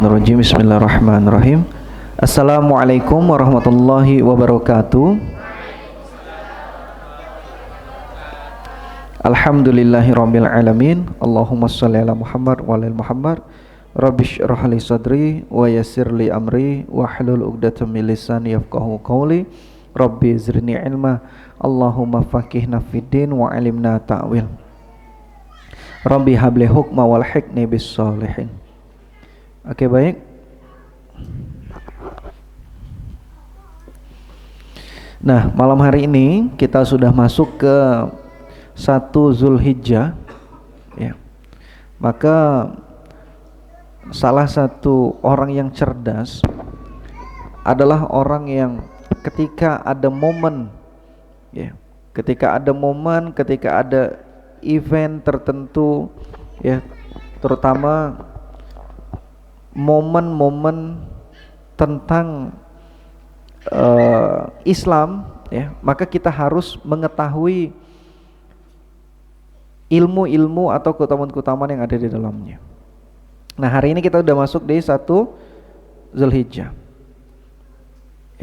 Bismillahirrahmanirrahim. Assalamualaikum warahmatullahi wabarakatuh. Alhamdulillahirabbil alamin. Allahumma shalli ala Muhammad wa ala Muhammad. Rabbishrah li sadri wa yassir li amri wahlul 'uqdatam min lisani yafqahu qawli. Rabbi zidni ilma. Allahumma faqihna fid din wa 'allimna ta'wil. Rabbi habli hukma wal hikni bis sholihin. Oke, baik. Nah, malam hari ini kita sudah masuk ke 1 Zulhijjah ya. Maka salah satu orang yang cerdas adalah orang yang ketika ada momen ya, ketika ada event tertentu ya, terutama momen-momen tentang Islam ya, maka kita harus mengetahui ilmu-ilmu atau keutamaan-keutamaan yang ada di dalamnya. Nah, hari ini kita sudah masuk di 1 Zulhijjah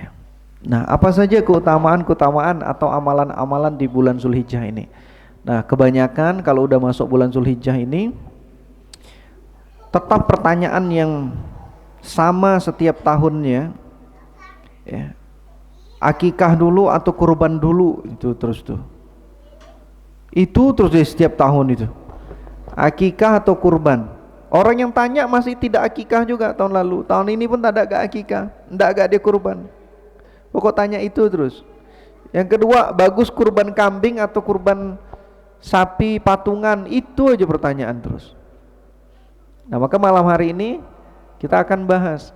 ya. Nah, apa saja keutamaan-keutamaan atau amalan-amalan di bulan Zulhijjah ini? Nah, kebanyakan kalau udah masuk bulan Zulhijjah ini tetap pertanyaan yang sama setiap tahunnya ya. Akikah dulu atau kurban dulu, itu terus tuh. Itu terus di setiap tahun itu. Akikah atau kurban. Orang yang tanya masih tidak akikah juga tahun lalu. Tahun ini pun tak ada gak akikah, enggak dia kurban. Pokok tanya itu terus. Yang kedua, bagus kurban kambing atau kurban sapi patungan, itu aja pertanyaan terus. Nah, maka malam hari ini kita akan bahas.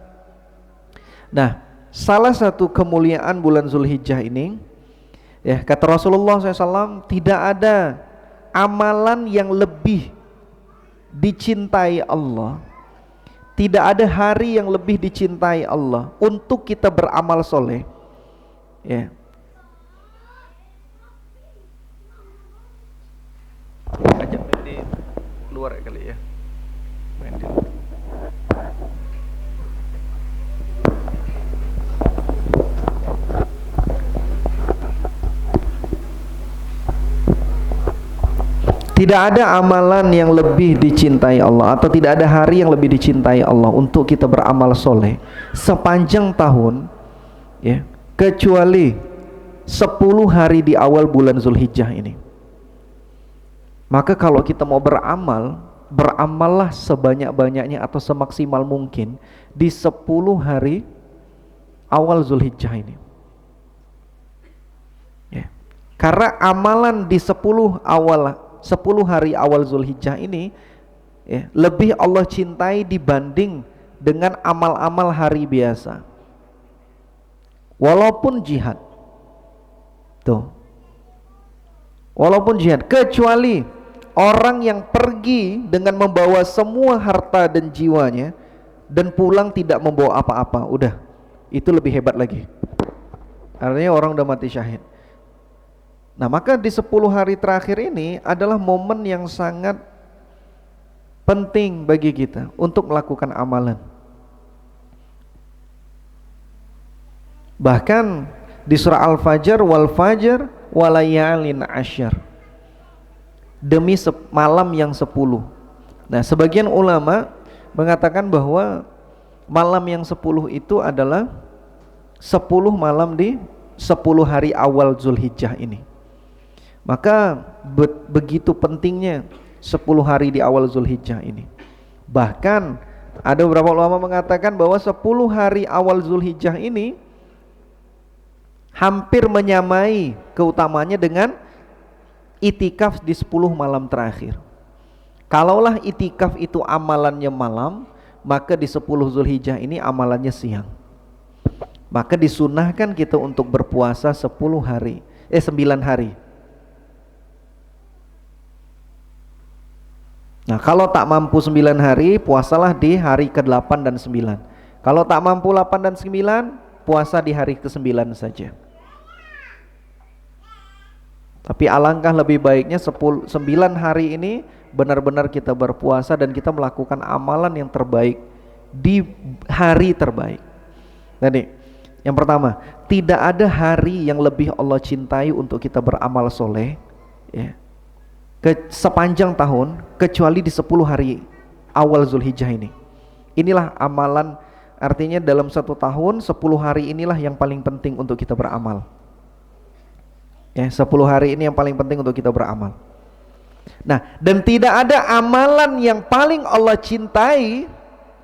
Nah, salah satu kemuliaan bulan Zulhijjah ini ya, kata Rasulullah SAW, tidak ada amalan yang lebih dicintai Allah, tidak ada hari yang lebih dicintai Allah untuk kita beramal soleh ya. Ajak di luar kali ya. Tidak ada amalan yang lebih dicintai Allah, atau tidak ada hari yang lebih dicintai Allah untuk kita beramal soleh sepanjang tahun ya, kecuali 10 hari di awal bulan Zulhijjah ini. Maka kalau kita mau beramal, beramallah sebanyak-banyaknya atau semaksimal mungkin di 10 hari awal Zulhijjah ini ya. Karena amalan di 10 hari awal Zulhijjah ini ya, lebih Allah cintai dibanding dengan amal-amal hari biasa. Walaupun jihad tuh, walaupun jihad, kecuali orang yang pergi dengan membawa semua harta dan jiwanya dan pulang tidak membawa apa-apa, udah, itu lebih hebat lagi. Artinya orang udah mati syahid. Nah, maka di 10 hari terakhir ini adalah momen yang sangat penting bagi kita untuk melakukan amalan. Bahkan di surah Al-Fajr, wal fajr walayalin asyar, demi malam yang 10. Nah, sebagian ulama mengatakan bahwa malam yang 10 itu adalah 10 malam di 10 hari awal Zulhijjah ini. Maka begitu pentingnya 10 hari di awal Zulhijjah ini. Bahkan ada beberapa ulama mengatakan bahwa 10 hari awal Zulhijjah ini hampir menyamai keutamanya dengan itikaf di 10 malam terakhir. Kalaulah itikaf itu amalannya malam, maka di 10 Zulhijjah ini amalannya siang. Maka disunahkan kita untuk berpuasa 9 hari. Nah, kalau tak mampu 9 hari, puasalah di hari ke-8 dan 9. Kalau tak mampu 8 dan 9, puasa di hari ke-9 saja. Tapi alangkah lebih baiknya 9 hari ini benar-benar kita berpuasa dan kita melakukan amalan yang terbaik di hari terbaik. Tadi yang pertama, tidak ada hari yang lebih Allah cintai untuk kita beramal soleh ya, sepanjang tahun kecuali di 10 hari awal Zulhijjah ini. Inilah amalan, artinya dalam satu tahun 10 hari inilah yang paling penting untuk kita beramal ya, 10 hari ini yang paling penting untuk kita beramal. Nah, dan tidak ada amalan yang paling Allah cintai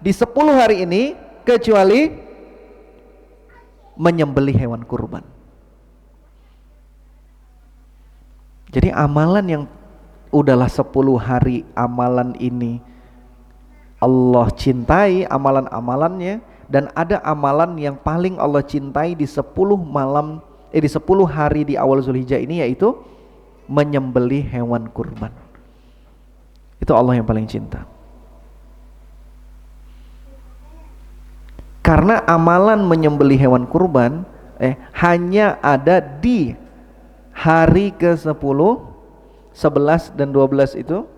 di 10 hari ini kecuali menyembelih hewan kurban. Jadi amalan yang udahlah 10 hari amalan ini Allah cintai amalan-amalannya, dan ada amalan yang paling Allah cintai di 10 di 10 hari di awal Zulhijjah ini, yaitu menyembelih hewan kurban. Itu Allah yang paling cinta. Karena amalan menyembelih hewan kurban hanya ada di hari ke-10, 11 dan 12 itu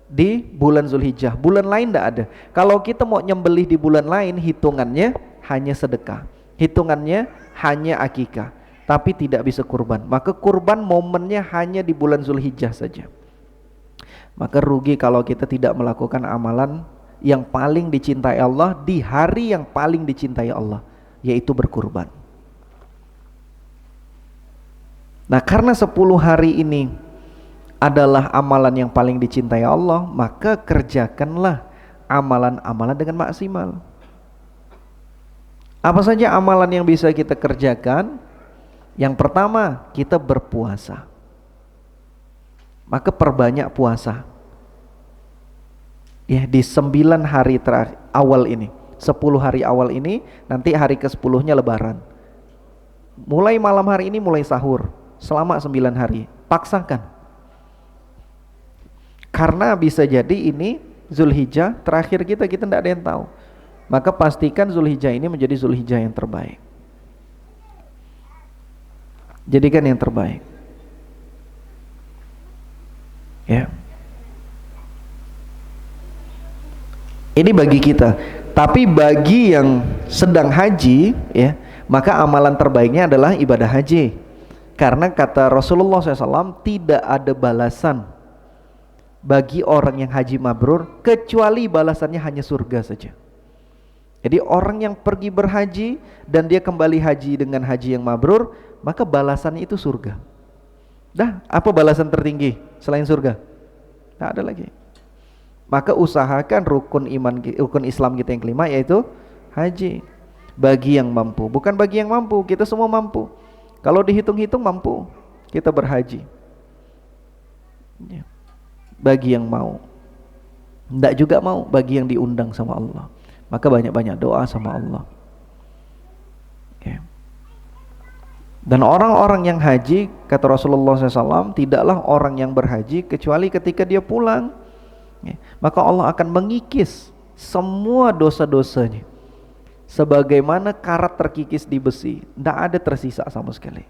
di bulan Zulhijjah. Bulan lain tidak ada. Kalau kita mau nyembelih di bulan lain, hitungannya hanya sedekah, hitungannya hanya akikah, tapi tidak bisa kurban. Maka kurban momennya hanya di bulan Zulhijjah saja. Maka rugi kalau kita tidak melakukan amalan yang paling dicintai Allah di hari yang paling dicintai Allah, yaitu berkurban. Nah, karena 10 hari ini adalah amalan yang paling dicintai Allah, maka kerjakanlah amalan-amalan dengan maksimal. Apa saja amalan yang bisa kita kerjakan? Yang pertama, kita berpuasa. Maka perbanyak puasa. Ya, di 9 hari awal ini, 10 hari awal ini, nanti hari ke-10-nya lebaran. Mulai malam hari ini mulai sahur selama 9 hari. Paksakan. Karena bisa jadi ini Zulhijjah terakhir kita tidak ada yang tahu. Maka pastikan Zulhijjah ini menjadi Zulhijjah yang terbaik. Jadikan yang terbaik. Ya. Ini bagi kita. Tapi bagi yang sedang haji ya, maka amalan terbaiknya adalah ibadah haji. Karena kata Rasulullah SAW, tidak ada balasan bagi orang yang haji mabrur kecuali balasannya hanya surga saja. Jadi orang yang pergi berhaji dan dia kembali haji dengan haji yang mabrur, maka balasannya itu surga. Dah, apa balasan tertinggi selain surga? Tak ada lagi. Maka usahakan rukun Islam kita yang kelima, yaitu haji. Bagi yang mampu, bukan bagi yang mampu, kita semua mampu. Kalau dihitung-hitung mampu, kita berhaji. Bagi yang mau, tidak juga mau, bagi yang diundang sama Allah, maka banyak-banyak doa sama Allah. Dan orang-orang yang haji, kata Rasulullah SAW, tidaklah orang yang berhaji kecuali ketika dia pulang, maka Allah akan mengikis semua dosa-dosanya sebagaimana karat terkikis di besi, tidak ada tersisa sama sekali.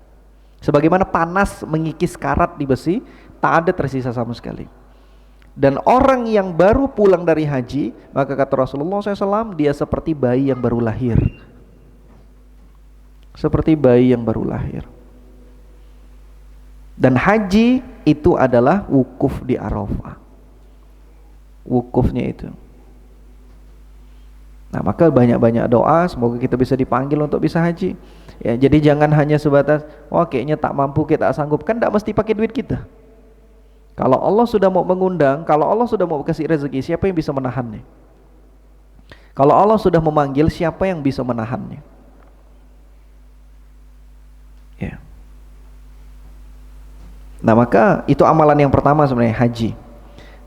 Sebagaimana panas mengikis karat di besi, tak ada tersisa sama sekali. Dan orang yang baru pulang dari haji, maka kata Rasulullah SAW, dia seperti bayi yang baru lahir. Seperti bayi yang baru lahir. Dan haji itu adalah wukuf di Arafah. Wukufnya itu. Nah, maka banyak-banyak doa, semoga kita bisa dipanggil untuk bisa haji. Ya, jadi jangan hanya sebatas, oh kayaknya tak mampu, kita tak sanggup. Kan tidak mesti pakai duit kita. Kalau Allah sudah mau mengundang, kalau Allah sudah mau kasih rezeki, siapa yang bisa menahannya? Kalau Allah sudah memanggil, siapa yang bisa menahannya? Ya. Nah, maka itu amalan yang pertama sebenarnya, haji.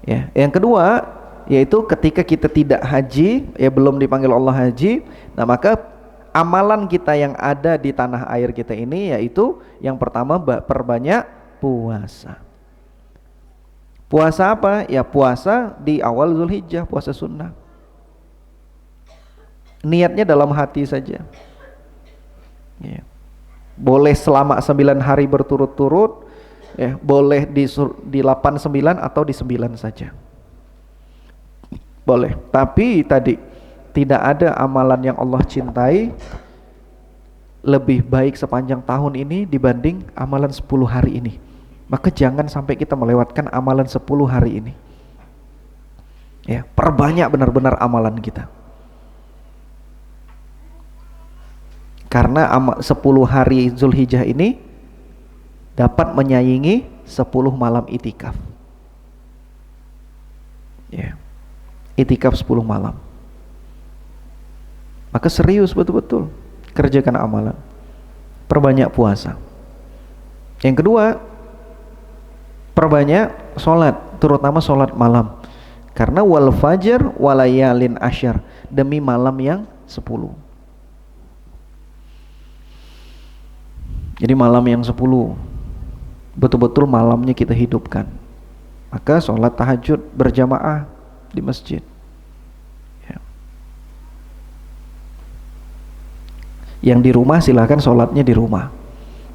Ya, yang kedua yaitu ketika kita tidak haji, ya belum dipanggil Allah haji, nah maka amalan kita yang ada di tanah air kita ini yaitu yang pertama perbanyak puasa. Puasa apa? Ya puasa di awal Zulhijjah, puasa sunnah. Niatnya dalam hati saja. Ya. Boleh selama 9 hari berturut-turut, ya, boleh di 8, 9 atau di 9 saja. Boleh. Tapi tadi Tidak ada amalan yang Allah cintai lebih baik sepanjang tahun ini dibanding amalan 10 hari ini. Maka jangan sampai kita melewatkan amalan 10 hari ini. Ya, perbanyak benar-benar amalan kita. Karena 10 hari Zulhijjah ini dapat menyaingi 10 malam itikaf. Ya. Itikaf 10 malam. Maka serius betul-betul kerjakan amalan. Perbanyak puasa. Yang kedua, perbanyak sholat, terutama sholat malam. Karena wal fajr walayalin asyar, demi malam yang 10. Jadi malam yang 10 betul-betul malamnya kita hidupkan. Maka sholat tahajud berjamaah di masjid. Ya. Yang di rumah silahkan sholatnya di rumah.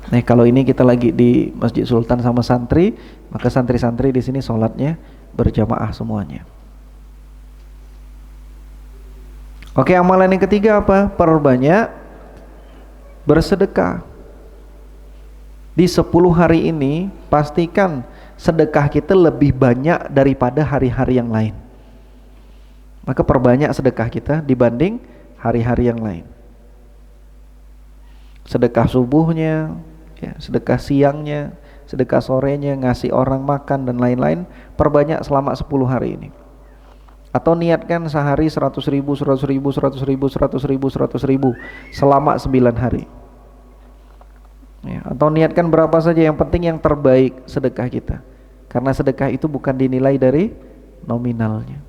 Nah, kalau ini kita lagi di Masjid Sultan sama santri, maka santri-santri di sini sholatnya berjamaah semuanya. Oke, amalan yang ketiga apa? Perbanyak bersedekah. Di 10 hari ini pastikan sedekah kita lebih banyak daripada hari-hari yang lain. Maka perbanyak sedekah kita dibanding hari-hari yang lain. Sedekah subuhnya, ya, sedekah siangnya, sedekah sorenya, ngasih orang makan dan lain-lain, perbanyak selama 10 hari ini. Atau niatkan sehari 100.000, 100.000, 100.000, 100.000, 100.000 selama 9 hari. Ya, atau niatkan berapa saja, yang penting yang terbaik sedekah kita. Karena sedekah itu bukan dinilai dari nominalnya,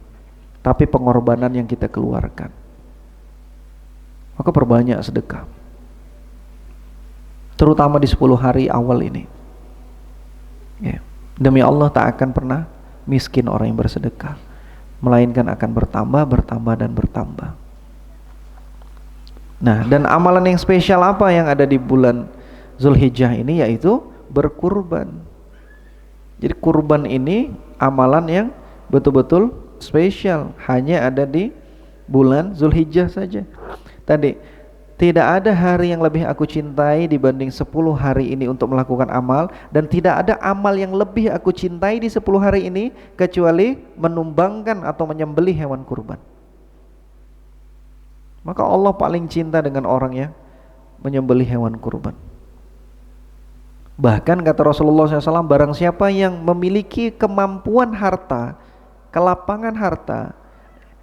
tapi pengorbanan yang kita keluarkan. Maka perbanyak sedekah, terutama di 10 hari awal ini. Ya. Demi Allah tak akan pernah miskin orang yang bersedekah, melainkan akan bertambah, bertambah, dan bertambah. Nah, dan amalan yang spesial apa yang ada di bulan Zulhijjah ini, yaitu berkurban. Jadi kurban ini amalan yang betul-betul spesial, hanya ada di bulan Zulhijjah saja. Tadi, tidak ada hari yang lebih aku cintai dibanding 10 hari ini untuk melakukan amal, dan tidak ada amal yang lebih aku cintai di 10 hari ini kecuali menumbangkan atau menyembelih hewan kurban. Maka Allah paling cinta dengan orang yang menyembelih hewan kurban. Bahkan kata Rasulullah SAW, barang siapa yang memiliki kemampuan harta, kelapangan harta,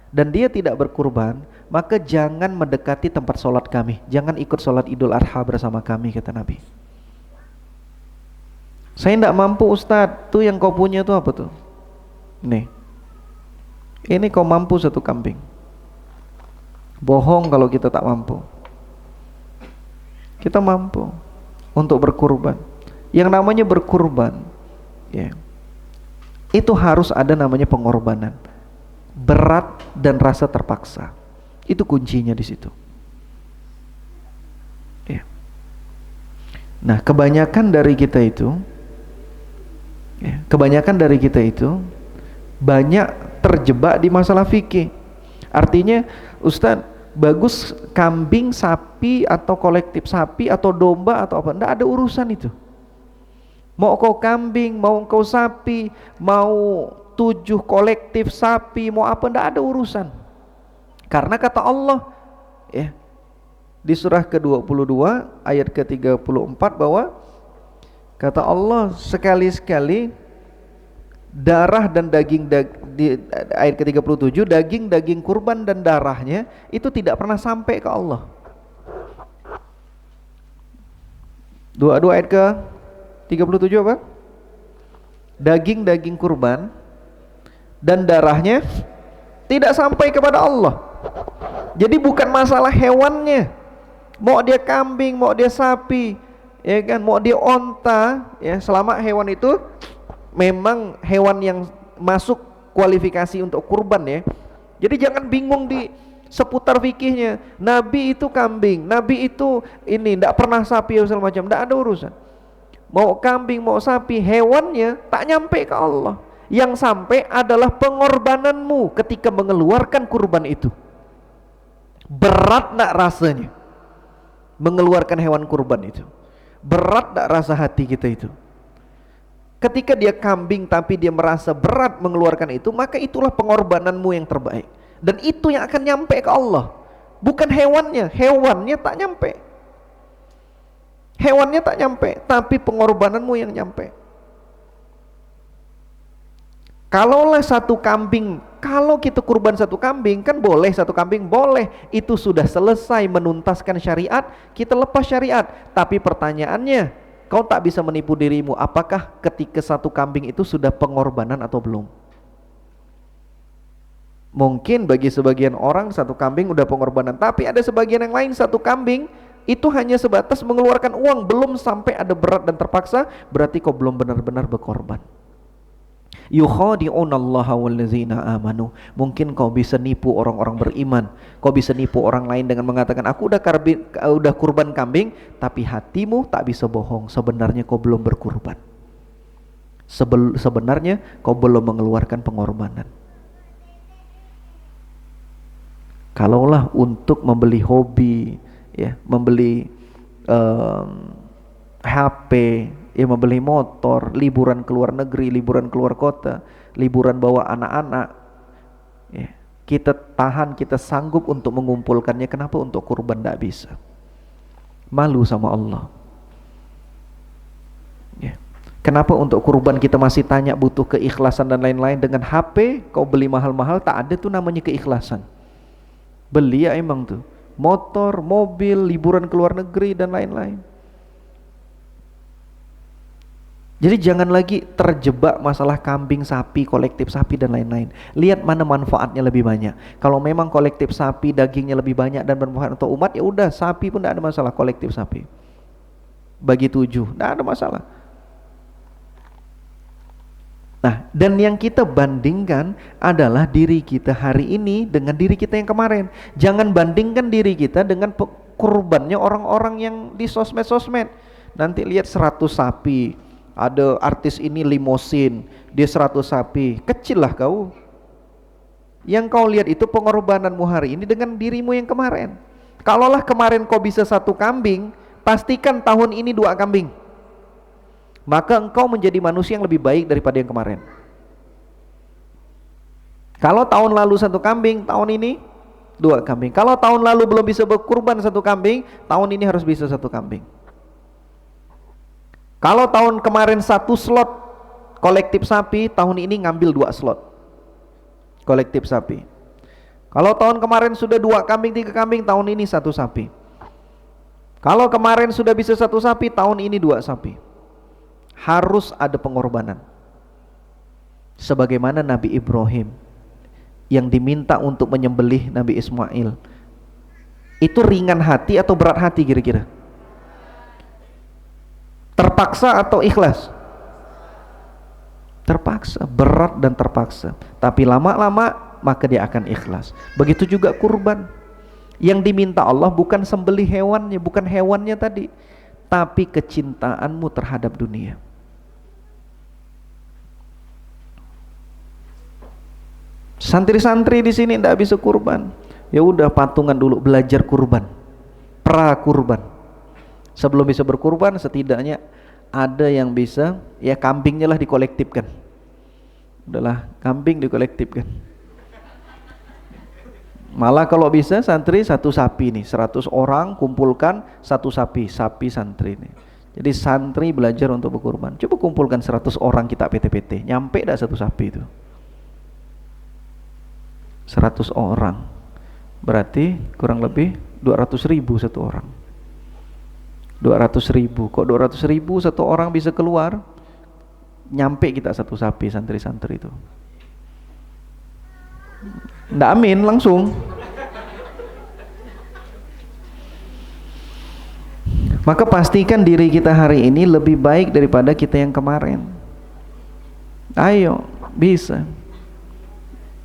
dan dia tidak berkurban, maka jangan mendekati tempat sholat kami, jangan ikut sholat Idul Adha bersama kami, kata Nabi. Saya tidak mampu Ustadz, tuh yang kau punya tuh apa tuh? Nih, ini kau mampu satu kambing. Bohong kalau kita tak mampu. Kita mampu untuk berkurban. Yang namanya berkurban, ya, itu harus ada namanya pengorbanan, berat dan rasa terpaksa. Itu kuncinya di situ. Ya. Nah, kebanyakan dari kita itu banyak terjebak di masalah fikih. Artinya, Ustadz, bagus kambing, sapi, atau kolektif sapi, atau domba, atau apa? Nggak ada urusan itu. Mau kau kambing, mau kau sapi, mau 7 kolektif sapi, mau apa, nggak ada urusan. Karena kata Allah, ya, di surah ke-22 ayat ke-34 bahwa kata Allah, sekali-sekali darah dan daging di ayat ke-37, daging kurban dan darahnya itu tidak pernah sampai ke Allah. 22 ayat ke-37 apa? Daging kurban dan darahnya tidak sampai kepada Allah. Jadi bukan masalah hewannya, mau dia kambing, mau dia sapi, ya kan, mau dia onta, ya, selama hewan itu memang hewan yang masuk kualifikasi untuk kurban, ya. Jadi jangan bingung di seputar fikihnya. Nabi itu kambing, Nabi itu ini, tidak pernah sapi segala macam, tidak ada urusan. Mau kambing, mau sapi, hewannya tak nyampe ke Allah. Yang sampai adalah pengorbananmu ketika mengeluarkan kurban itu. Berat enggak rasanya mengeluarkan hewan kurban itu? Berat enggak rasa hati kita itu? Ketika dia kambing tapi dia merasa berat mengeluarkan itu, maka itulah pengorbananmu yang terbaik. Dan itu yang akan nyampe ke Allah. Bukan hewannya, hewannya tak nyampe. Hewannya tak nyampe, tapi pengorbananmu yang nyampe. Kalaulah satu kambing, kalau kita kurban satu kambing, kan boleh satu kambing, boleh. Itu sudah selesai menuntaskan syariat, kita lepas syariat. Tapi pertanyaannya, kau tak bisa menipu dirimu, apakah ketika satu kambing itu sudah pengorbanan atau belum? Mungkin bagi sebagian orang satu kambing udah pengorbanan, tapi ada sebagian yang lain satu kambing itu hanya sebatas mengeluarkan uang, belum sampai ada berat dan terpaksa, berarti kau belum benar-benar berkorban. Yukhadi'unallaha wallazina amanu. Mungkin kau bisa nipu orang-orang beriman, kau bisa nipu orang lain dengan mengatakan aku udah kurban kambing, tapi hatimu tak bisa bohong, sebenarnya kau belum berkurban. Sebenarnya kau belum mengeluarkan pengorbanan. Kalaulah untuk membeli hobi, ya, membeli HP, ya, membeli motor, liburan ke luar negeri, liburan keluar kota, liburan bawa anak-anak, ya, kita tahan, kita sanggup untuk mengumpulkannya. Kenapa untuk kurban tidak bisa? Malu sama Allah, ya. Kenapa untuk kurban kita masih tanya butuh keikhlasan dan lain-lain? Dengan HP kau beli mahal-mahal, tak ada tuh namanya keikhlasan. Beli ya emang tuh motor, mobil, liburan ke luar negeri dan lain-lain. Jadi jangan lagi terjebak masalah kambing, sapi, kolektif sapi dan lain-lain. Lihat mana manfaatnya lebih banyak. Kalau memang kolektif sapi dagingnya lebih banyak dan bermanfaat untuk umat, ya udah, sapi pun tidak ada masalah, kolektif sapi. Bagi 7, tidak ada masalah. Nah, dan yang kita bandingkan adalah diri kita hari ini dengan diri kita yang kemarin. Jangan bandingkan diri kita dengan kurbannya orang-orang yang di sosmed-sosmed. Nanti lihat 100 sapi, ada artis ini limosin, dia 100 sapi, kecil lah kau. Yang kau lihat itu pengorbananmu hari ini dengan dirimu yang kemarin. Kalaulah kemarin kau bisa 1 kambing, pastikan tahun ini 2 kambing. Maka engkau menjadi manusia yang lebih baik daripada yang kemarin. Kalau tahun lalu 1 kambing, tahun ini 2 kambing. Kalau tahun lalu belum bisa berkurban 1 kambing, tahun ini harus bisa 1 kambing. Kalau tahun kemarin 1 slot kolektif sapi, tahun ini ngambil 2 slot kolektif sapi. Kalau tahun kemarin sudah 2 kambing, 3 kambing, tahun ini 1 sapi. Kalau kemarin sudah bisa 1 sapi, tahun ini 2 sapi. Harus ada pengorbanan. Sebagaimana Nabi Ibrahim yang diminta untuk menyembelih Nabi Ismail, itu ringan hati atau berat hati kira-kira? Terpaksa atau ikhlas? Terpaksa, berat dan terpaksa. Tapi lama-lama maka dia akan ikhlas. Begitu juga kurban. Yang diminta Allah bukan sembelih hewannya, bukan hewannya tadi, tapi kecintaanmu terhadap dunia. Santri-santri di sini tidak bisa kurban, ya udah patungan dulu, belajar kurban, pra kurban. Sebelum bisa berkurban, setidaknya ada yang bisa, ya kambingnya lah dikolektifkan. Udahlah, kambing dikolektifkan. Malah kalau bisa santri 1 sapi nih, 100 orang kumpulkan 1 sapi, sapi santri nih. Jadi santri belajar untuk berkurban. Coba kumpulkan 100 orang kita PT-PT, nyampe dah 1 sapi itu. 100 orang berarti kurang lebih 200.000 1 orang. 200.000, kok 200.000 1 orang bisa keluar, nyampe kita 1 sapi santri-santri itu. Nggak amin langsung. Maka pastikan diri kita hari ini lebih baik daripada kita yang kemarin. Ayo, bisa.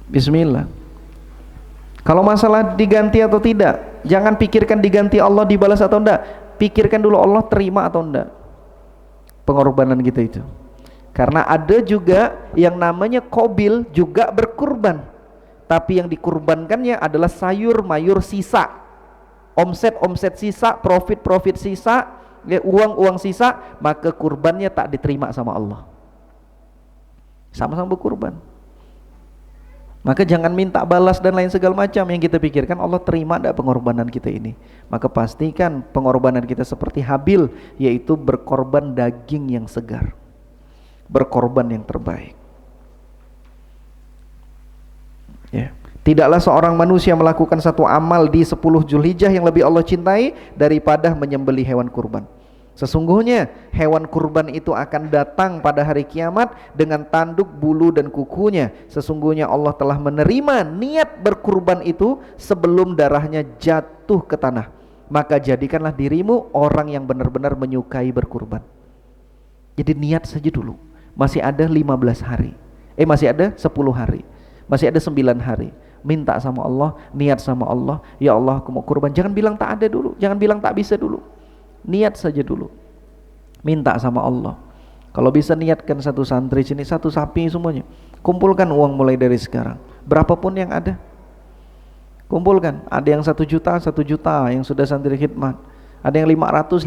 Bismillah. Kalau masalah diganti atau tidak, jangan pikirkan diganti Allah dibalas atau enggak. Pikirkan dulu Allah terima atau enggak pengorbanan kita itu. Karena ada juga yang namanya Qabil juga berkurban, tapi yang dikurbankannya adalah sayur mayur sisa, omset sisa, profit sisa, ya, uang sisa, maka kurbannya tak diterima sama Allah. Sama-sama berkurban. Maka jangan minta balas dan lain segala macam yang kita pikirkan Allah terima tidak pengorbanan kita ini. Maka pastikan pengorbanan kita seperti Habil, yaitu berkorban daging yang segar, berkorban yang terbaik. Ya. Tidaklah seorang manusia melakukan satu amal di 10 Zulhijjah yang lebih Allah cintai daripada menyembelih hewan kurban. Sesungguhnya hewan kurban itu akan datang pada hari kiamat dengan tanduk, bulu dan kukunya. Sesungguhnya Allah telah menerima niat berkurban itu sebelum darahnya jatuh ke tanah. Maka jadikanlah dirimu orang yang benar-benar menyukai berkurban. Jadi niat saja dulu. Masih ada 15 hari. Masih ada 10 hari. Masih ada 9 hari. Minta sama Allah, niat sama Allah, ya Allah aku mau kurban. Jangan bilang tak ada dulu, jangan bilang tak bisa dulu. Niat saja dulu, minta sama Allah. Kalau bisa niatkan satu santri sini, satu sapi semuanya. Kumpulkan uang mulai dari sekarang, berapapun yang ada. Kumpulkan, ada yang 1 juta yang sudah santri khidmat, ada yang 500.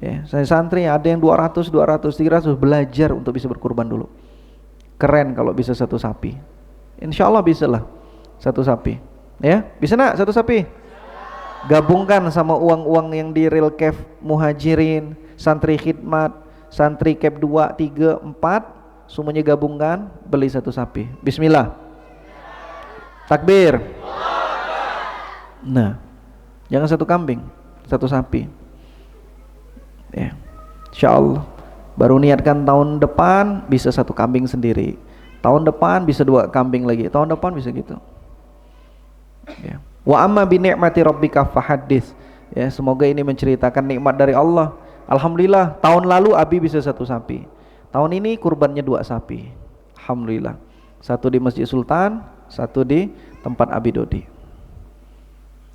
Ya, saya santri ada yang 200, 300. Belajar untuk bisa berkurban dulu. Keren kalau bisa satu sapi. Insya Allah bisa lah satu sapi. Ya, bisa nak satu sapi? Gabungkan sama uang-uang yang di real cave muhajirin, santri khidmat, santri cap 2, 3, 4, semuanya gabungkan, beli satu sapi. Bismillah. Takbir. Nah, jangan satu kambing, satu sapi. Ya, insya Allah. Baru niatkan tahun depan bisa satu kambing sendiri. Tahun depan bisa 2 kambing lagi. Tahun depan bisa gitu. Ya. Wa amma bi ni'mati rabbika fahaddits. Ya, semoga ini menceritakan nikmat dari Allah. Alhamdulillah, tahun lalu Abi bisa satu sapi. Tahun ini kurbannya 2 sapi. Alhamdulillah. Satu di Masjid Sultan, satu di tempat Abi Dodi.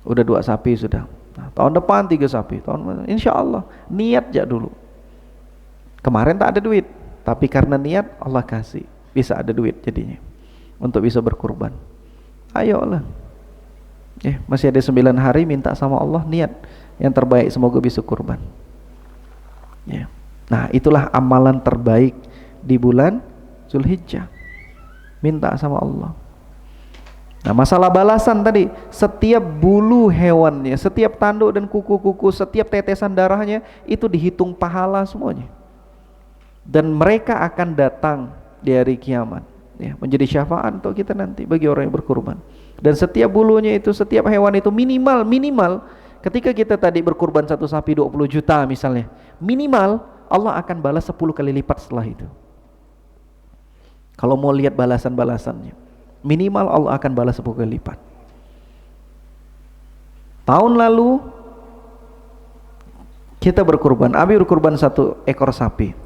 Udah 2 sapi sudah. Nah, tahun depan 3 sapi. Insya Allah. Niat aja dulu. Kemarin tak ada duit, tapi karena niat Allah kasih. Bisa ada duit jadinya untuk bisa berkurban. Ayolah. Masih ada 9 hari, minta sama Allah niat yang terbaik, semoga bisa kurban. Nah, itulah amalan terbaik di bulan Zulhijjah. Minta sama Allah. Nah, masalah balasan tadi, setiap bulu hewannya, setiap tanduk dan kuku-kuku, setiap tetesan darahnya itu dihitung pahala semuanya. Dan mereka akan datang di hari kiamat, menjadi syafaat untuk kita nanti bagi orang yang berkurban. Dan setiap bulunya itu, setiap hewan itu minimal ketika kita tadi berkurban satu sapi 20 juta misalnya, minimal Allah akan balas 10 kali lipat setelah itu. Kalau mau lihat balasan-balasannya, minimal Allah akan balas 10 kali lipat. Tahun lalu kita berkurban, Abi berkurban 1 ekor sapi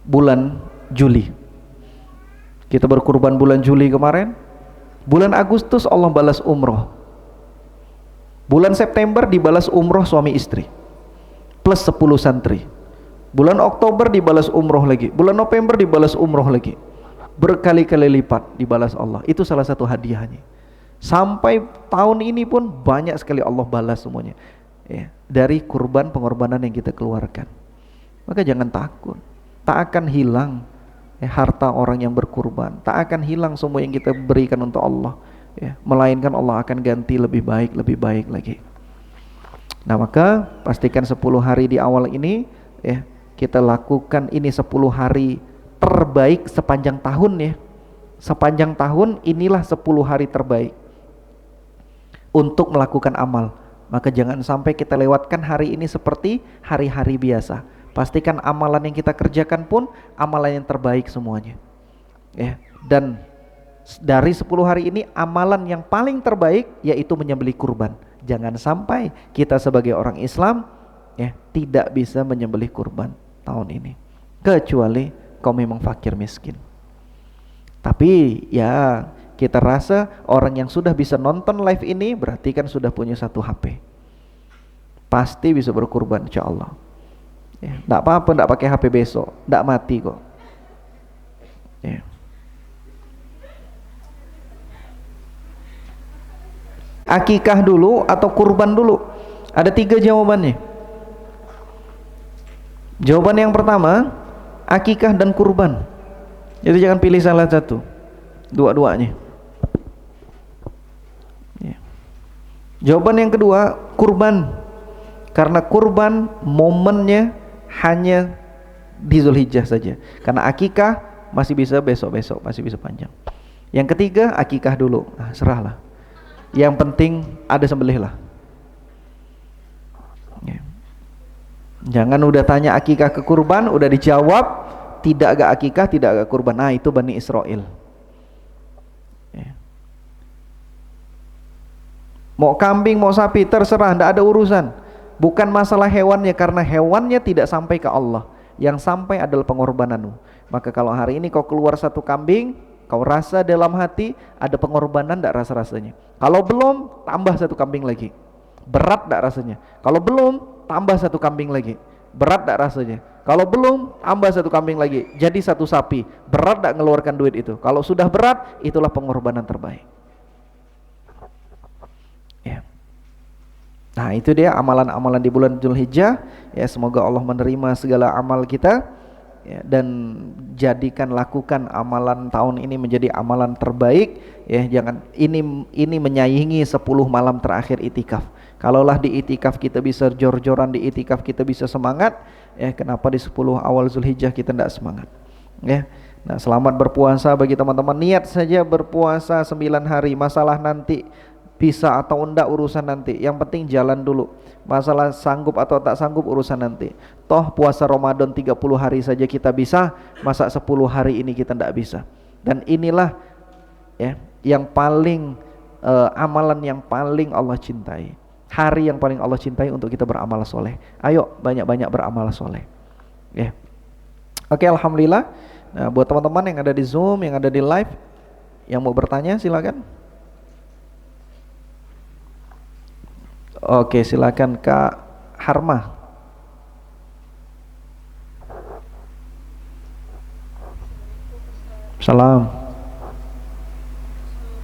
bulan Juli. Kita berkurban bulan Juli kemarin. Bulan Agustus Allah balas umroh. Bulan September dibalas umroh suami istri plus 10 santri. Bulan Oktober dibalas umroh lagi. Bulan November dibalas umroh lagi. Berkali-kali lipat dibalas Allah. Itu salah satu hadiahnya. Sampai tahun ini pun banyak sekali Allah balas semuanya, dari kurban pengorbanan yang kita keluarkan. Maka jangan takut. Tak akan hilang harta orang yang berkurban, tak akan hilang semua yang kita berikan untuk Allah, melainkan Allah akan ganti lebih baik lagi. Nah, maka pastikan 10 hari di awal ini kita lakukan ini 10 hari terbaik sepanjang tahun. Sepanjang tahun inilah 10 hari terbaik untuk melakukan amal. Maka jangan sampai kita lewatkan hari ini seperti hari-hari biasa. Pastikan amalan yang kita kerjakan pun amalan yang terbaik semuanya. Dan dari 10 hari ini amalan yang paling terbaik yaitu menyembelih kurban. Jangan sampai kita sebagai orang Islam tidak bisa menyembelih kurban tahun ini, kecuali kau memang fakir miskin. Tapi kita rasa orang yang sudah bisa nonton live ini berarti kan sudah punya 1 HP, pasti bisa berkurban insyaallah. Tidak apa-apa, tidak pakai HP besok, tidak mati kok. Akikah dulu atau kurban dulu? Ada 3 jawabannya. Jawaban yang pertama, akikah dan kurban. Jadi jangan pilih salah satu, dua-duanya. Ya. Jawaban yang kedua, kurban. Karena kurban momennya hanya di Zulhijjah saja. Karena akikah masih bisa besok-besok, masih bisa panjang. Yang ketiga, akikah dulu. Nah, serahlah. Yang penting ada sembelih lah. Ya. Jangan udah tanya akikah ke kurban, udah dijawab tidak agak akikah, tidak agak kurban. Nah, itu Bani Israel. Ya. Mau kambing, mau sapi, terserah, tidak ada urusan. Bukan masalah hewannya, karena hewannya tidak sampai ke Allah. Yang sampai adalah pengorbananmu. Maka kalau hari ini kau keluar 1 kambing, kau rasa dalam hati ada pengorbanan, tidak rasa-rasanya. Kalau belum, tambah 1 kambing lagi. Berat tidak rasanya. Kalau belum, tambah 1 kambing lagi. Berat tidak rasanya. Kalau belum, tambah 1 kambing lagi. Jadi 1 sapi. Berat tidak ngeluarkan duit itu. Kalau sudah berat, itulah pengorbanan terbaik. Ya. Nah, itu dia amalan-amalan di bulan Zulhijjah. Ya, semoga Allah menerima segala amal kita. Ya, dan jadikan, lakukan amalan tahun ini menjadi amalan terbaik. Ya, jangan ini menyaingi 10 malam terakhir itikaf. Kalaulah di itikaf kita bisa jor-joran, di itikaf kita bisa semangat, ya kenapa di 10 awal Zulhijjah kita tidak semangat? Ya. Nah, selamat berpuasa bagi teman-teman. Niat saja berpuasa 9 hari. Masalah nanti bisa atau enggak urusan nanti. Yang penting jalan dulu. Masalah sanggup atau tak sanggup urusan nanti. Toh puasa Ramadan 30 hari saja kita bisa, masa 10 hari ini kita tidak bisa. Dan inilah ya yang paling amalan yang paling Allah cintai. Hari yang paling Allah cintai untuk kita beramal soleh. Ayo banyak-banyak beramal soleh. Ya. Oke, alhamdulillah. Nah, buat teman-teman yang ada di Zoom, yang ada di live, yang mau bertanya silakan. Oke, silakan Kak Harma. Salam.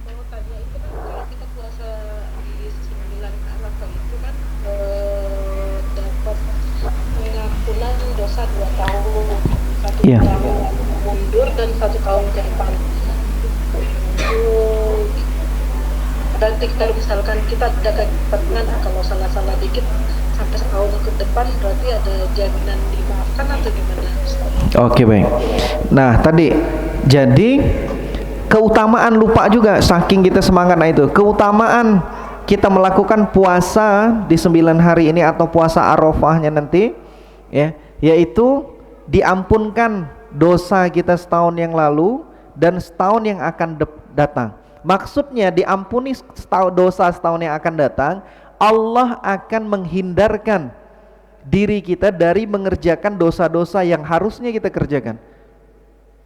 Mau tanya itu kan kalau kita puasa di 9 Ramadan itu kan dapat pengampunan dosa 2 tahun, 1 Iya. tahun mundur dan 1 tahun ke depan. Dan kalau misalkan kita ada keinginan kalau salah-salah dikit sampai setahun ke depan berarti ada jaminan dimaafkan atau gimana? Oke, baik. Nah, tadi jadi keutamaan lupa juga saking kita semangat. Nah, itu keutamaan kita melakukan puasa di 9 hari ini atau puasa Arafahnya nanti ya, yaitu diampunkan dosa kita setahun yang lalu dan setahun yang akan datang. Maksudnya diampuni dosa setahun yang akan datang, Allah akan menghindarkan diri kita dari mengerjakan dosa-dosa yang harusnya kita kerjakan.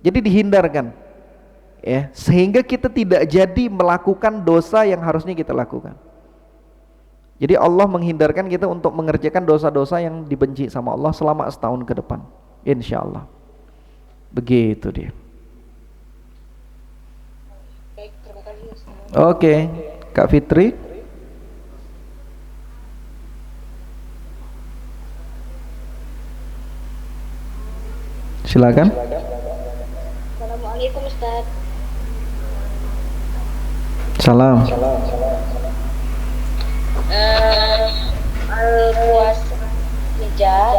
Jadi dihindarkan ya, sehingga kita tidak jadi melakukan dosa yang harusnya kita lakukan. Jadi Allah menghindarkan kita untuk mengerjakan dosa-dosa yang dibenci sama Allah selama setahun ke depan, insya Allah. Begitu dia. Baik, terima kasih. Oke, Kak Fitri. Silakan. Assalamualaikum Ustaz. Salam. Puasa hijab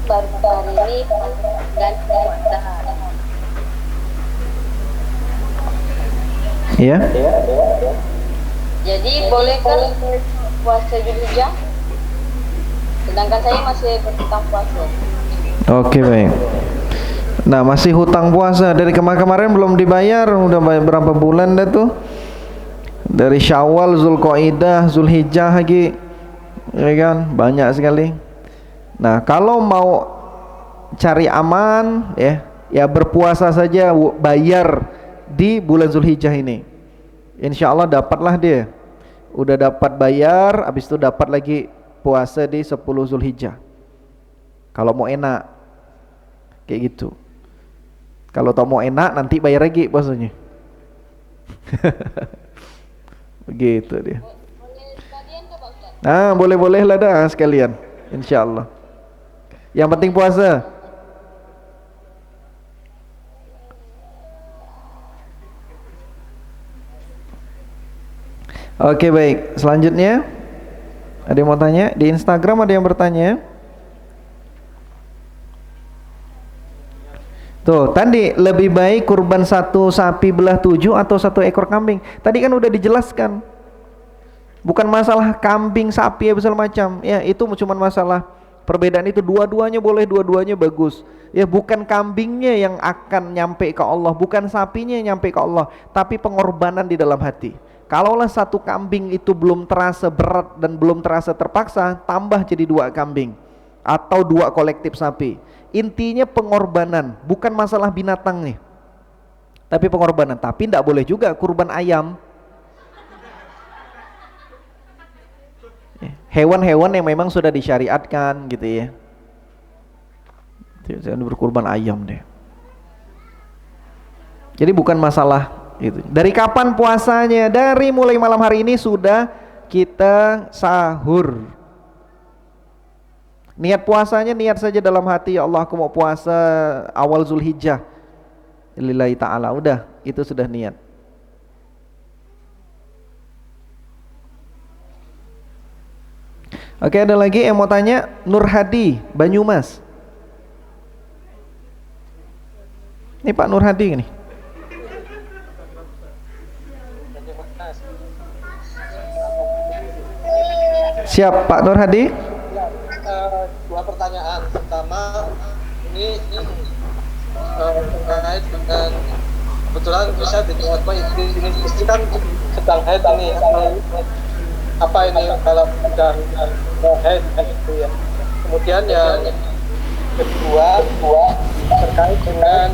saya baru ini ganti puasa. Iya. Jadi boleh kan puasa hijab? Sedangkan saya masih berhutang puasa. Oke, baik. Nah, masih hutang puasa dari kemarin belum dibayar, udah bayar berapa bulan dah tuh? Dari Syawal, Zulqaidah, Zulhijjah lagi, ya kan? Banyak sekali. Nah, kalau mau cari aman, ya berpuasa saja, bayar di bulan Zulhijjah ini. Insya Allah dapatlah dia. Udah dapat bayar, habis itu dapat lagi puasa di 10 Zulhijjah. Kalau mau enak, kayak gitu. Kalau tak mau enak, nanti bayar lagi puasanya. Begitu dia. Nah, boleh-boleh lah dah sekalian, insya Allah. Yang penting puasa. Oke, baik. Selanjutnya ada yang mau tanya? Di Instagram ada yang bertanya. Tuh, tadi lebih baik kurban satu sapi belah 7 atau satu ekor kambing. Tadi kan udah dijelaskan. Bukan masalah kambing, sapi ya segala macam. Ya, itu cuma masalah perbedaan itu. Dua-duanya boleh, dua-duanya bagus. Ya, bukan kambingnya yang akan nyampe ke Allah, bukan sapinya yang nyampe ke Allah, tapi pengorbanan di dalam hati. Kalaulah satu kambing itu belum terasa berat dan belum terasa terpaksa, tambah jadi 2 kambing atau 2 kolektif sapi. Intinya pengorbanan, bukan masalah binatang nih, tapi pengorbanan. Tapi tidak boleh juga kurban ayam. Hewan-hewan yang memang sudah disyariatkan gitu ya. Jangan berkurban ayam deh. Jadi bukan masalah itu. Dari kapan puasanya? Dari mulai malam hari ini sudah kita sahur. Niat puasanya, niat saja dalam hati, ya Allah aku mau puasa awal Zulhijjah lillahi ta'ala. Udah, itu sudah niat. Oke, ada lagi yang mau tanya? Nur Hadi, Banyumas. Ini Pak Nur Hadi nih. Siap Pak Nur Hadi. Dua pertanyaan. Pertama, ini terkait dengan kebetulan bisa dilihat Pak ini kan sedang haid ini. Apa ini kalau sedang haid gitu ya. Kemudian yang kedua terkait dengan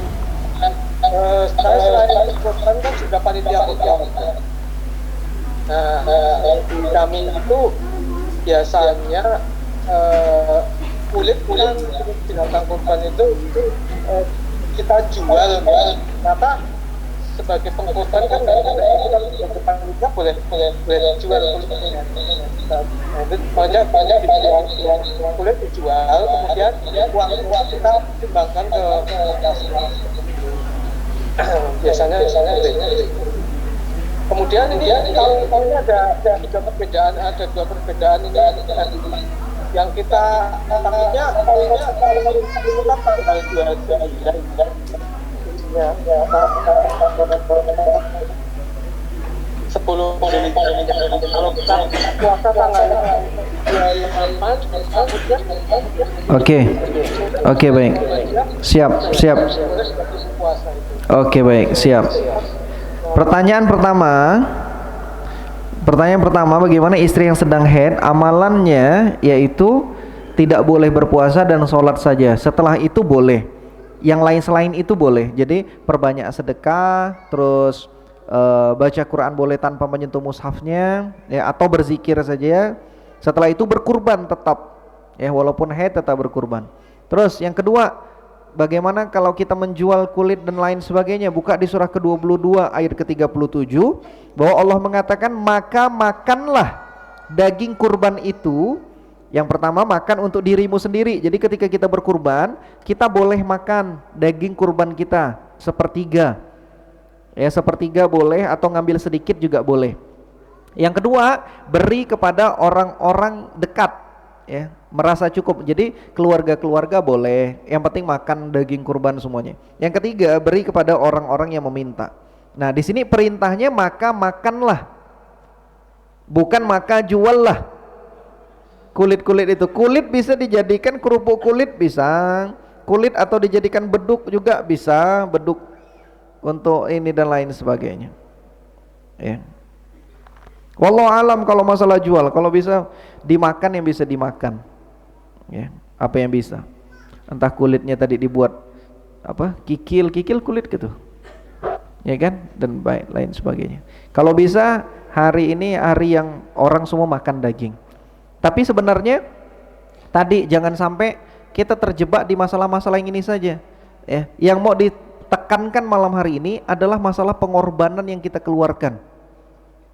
saya selain korban kan juga panitia kurban. Nah, kami itu biasanya kulit binatang kurban itu kita jual, karena sebagai pengkorban kan sebagai panitia boleh jual kulitnya. Banyak kulit dijual, kemudian uang kita timbangkan ke biasanya. Kemudian ini kalau ini ada dua perbedaan ini yang kita takutnya kalau tanggal 22 ya 10 kalau kita puasa tanggal 28. Oke, baik. Siap. Oke, baik, siap. Pertanyaan pertama, bagaimana istri yang sedang haid? Amalannya yaitu tidak boleh berpuasa dan sholat saja. Setelah itu boleh. Yang lain selain itu boleh. Jadi perbanyak sedekah, terus baca Quran boleh tanpa menyentuh mushafnya, ya, atau berzikir saja. Setelah itu berkurban tetap, ya, walaupun haid tetap berkurban. Terus yang kedua, bagaimana kalau kita menjual kulit dan lain sebagainya? Buka di surah ke-22 ayat ke-37 bahwa Allah mengatakan maka makanlah daging kurban itu. Yang pertama makan untuk dirimu sendiri. Jadi ketika kita berkurban, kita boleh makan daging kurban kita sepertiga. Ya, sepertiga boleh atau ngambil sedikit juga boleh. Yang kedua, beri kepada orang-orang dekat, ya, merasa cukup. Jadi keluarga-keluarga boleh, yang penting makan daging kurban semuanya. Yang ketiga, beri kepada orang-orang yang meminta. Nah, di sini perintahnya maka makanlah, bukan maka juallah kulit-kulit itu. Kulit bisa dijadikan kerupuk kulit, bisa kulit, atau dijadikan beduk juga bisa, beduk untuk ini dan lain sebagainya, ya. Wallahu alam kalau masalah jual. Kalau bisa dimakan yang bisa dimakan, ya, apa yang bisa. Entah kulitnya tadi dibuat apa, kikil kulit gitu, ya kan, dan baik lain sebagainya. Kalau bisa hari ini hari yang orang semua makan daging. Tapi sebenarnya tadi jangan sampai kita terjebak di masalah-masalah yang ini saja, ya. Yang mau ditekankan malam hari ini adalah masalah pengorbanan yang kita keluarkan,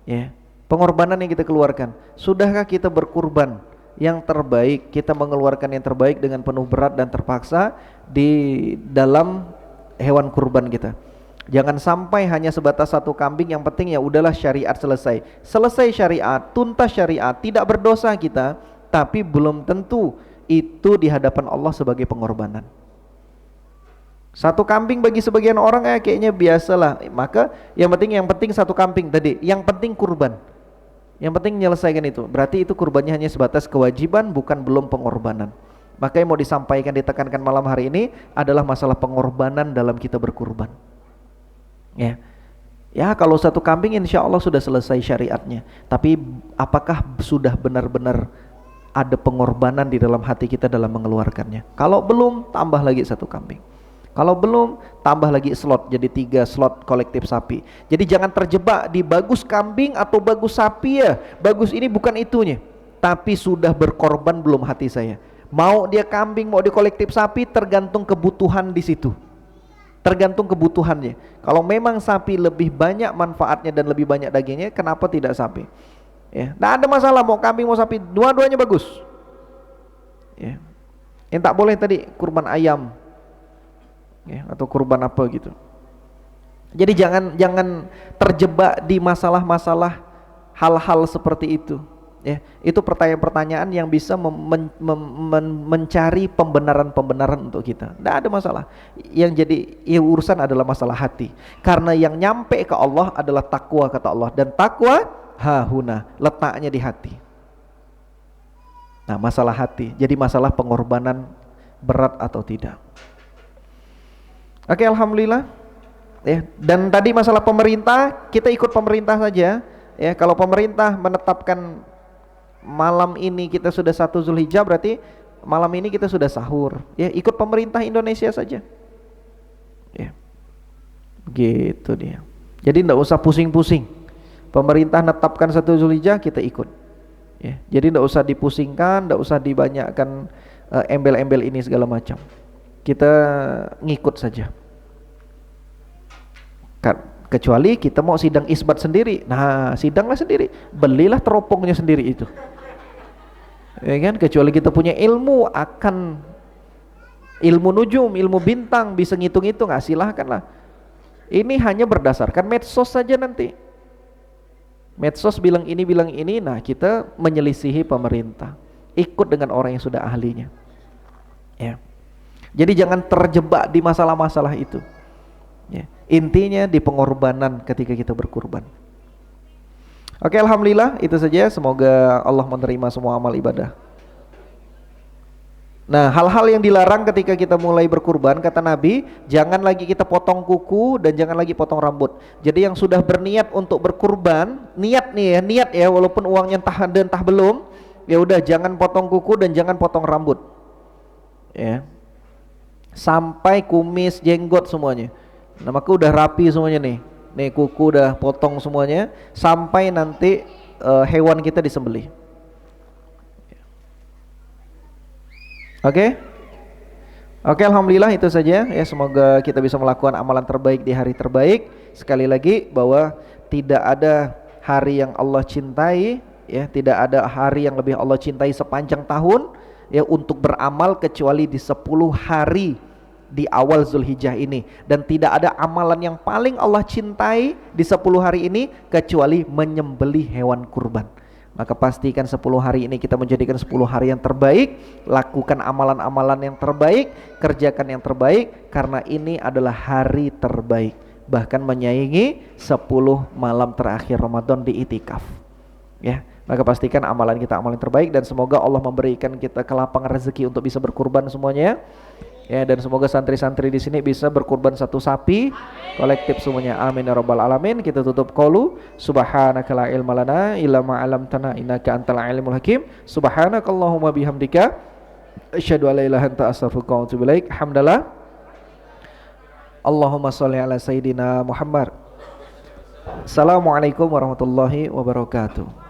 ya. Pengorbanan yang kita keluarkan. Sudahkah kita berkurban yang terbaik, kita mengeluarkan yang terbaik dengan penuh berat dan terpaksa di dalam hewan kurban kita. Jangan sampai hanya sebatas satu kambing, yang penting ya udahlah syariat selesai. Selesai syariat, tuntas syariat, tidak berdosa kita, tapi belum tentu itu di hadapan Allah sebagai pengorbanan. Satu kambing bagi sebagian orang kayaknya biasalah. Maka yang penting satu kambing tadi, yang penting kurban. Yang penting menyelesaikan itu. Berarti itu kurbannya hanya sebatas kewajiban, bukan belum pengorbanan. Maka yang mau disampaikan, ditekankan malam hari ini adalah masalah pengorbanan dalam kita berkurban. Ya kalau satu kambing insya Allah sudah selesai syariatnya. Tapi apakah sudah benar-benar ada pengorbanan di dalam hati kita dalam mengeluarkannya? Kalau belum, tambah lagi satu kambing. Kalau belum, tambah lagi slot, jadi 3 slot kolektif sapi. Jadi jangan terjebak di bagus kambing atau bagus sapi ya. Bagus ini bukan itunya, tapi sudah berkorban belum hati saya. Mau dia kambing, mau dia kolektif sapi, tergantung kebutuhan di situ. Tergantung kebutuhannya. Kalau memang sapi lebih banyak manfaatnya dan lebih banyak dagingnya, kenapa tidak sapi? Ya, tidak ada masalah mau kambing mau sapi, dua-duanya bagus. Ya. Yang tak boleh tadi kurban ayam, ya, atau kurban apa gitu. Jadi jangan terjebak di masalah-masalah hal-hal seperti itu. Ya, itu pertanyaan-pertanyaan yang bisa mencari pembenaran-pembenaran untuk kita. Tidak ada masalah. Yang jadi urusan adalah masalah hati. Karena yang nyampe ke Allah adalah takwa kata Allah, dan takwa hahuna, letaknya di hati. Nah, masalah hati. Jadi masalah pengorbanan berat atau tidak. Oke, alhamdulillah. Ya, dan tadi masalah pemerintah, kita ikut pemerintah saja. Ya, kalau pemerintah menetapkan malam ini kita sudah 1 Zulhijjah, berarti malam ini kita sudah sahur. Ya, ikut pemerintah Indonesia saja. Ya. Gitu dia. Jadi enggak usah pusing-pusing. Pemerintah netapkan 1 Zulhijjah, kita ikut. Ya. Jadi enggak usah dipusingkan, enggak usah dibanyakkan embel-embel ini segala macam. Kita ngikut saja. Kecuali kita mau sidang isbat sendiri, nah sidanglah sendiri, belilah teropongnya sendiri itu, ya kan? Kecuali kita punya ilmu akan ilmu nujum, ilmu bintang, bisa ngitung-ngitung, silahkanlah. Ini hanya berdasarkan medsos saja nanti. Medsos bilang ini, nah kita menyelisihi pemerintah, ikut dengan orang yang sudah ahlinya. Ya. Jadi jangan terjebak di masalah-masalah itu. Ya. Intinya di pengorbanan ketika kita berkurban. Oke, alhamdulillah itu saja. Semoga Allah menerima semua amal ibadah. Nah, hal-hal yang dilarang ketika kita mulai berkurban, kata Nabi, jangan lagi kita potong kuku dan jangan lagi potong rambut. Jadi yang sudah berniat untuk berkurban, niat ya, walaupun uangnya entah ada entah belum, ya udah jangan potong kuku dan jangan potong rambut. Ya. Sampai kumis, jenggot semuanya. Nah, maka udah rapi semuanya nih. Nih kuku udah potong semuanya sampai nanti hewan kita disembelih. Oke? Oke, alhamdulillah itu saja ya, semoga kita bisa melakukan amalan terbaik di hari terbaik. Sekali lagi bahwa tidak ada hari yang Allah cintai ya, tidak ada hari yang lebih Allah cintai sepanjang tahun ya untuk beramal kecuali di 10 hari di awal Zulhijjah ini, dan tidak ada amalan yang paling Allah cintai di 10 hari ini kecuali menyembelih hewan kurban. Maka pastikan 10 hari ini kita menjadikan 10 hari yang terbaik, lakukan amalan-amalan yang terbaik, kerjakan yang terbaik, karena ini adalah hari terbaik, bahkan menyaingi 10 malam terakhir Ramadan di itikaf. Ya, maka pastikan amalan kita amalan terbaik, dan semoga Allah memberikan kita kelapangan rezeki untuk bisa berkurban semuanya. Ya, dan semoga santri-santri di sini bisa berkurban 1 sapi kolektif semuanya. Amin ya rabbal alamin. Kita tutup qaulu subhanaka la ilma lana illa ma 'allamtana innaka antal alimul hakim. Subhanakallahumma bihamdika asyhadu an la ilaha illa anta astaghfiruka wa atubu ilaik. Hamdalah. Allahumma shalli ala sayidina Muhammad. Assalamualaikum warahmatullahi wabarakatuh.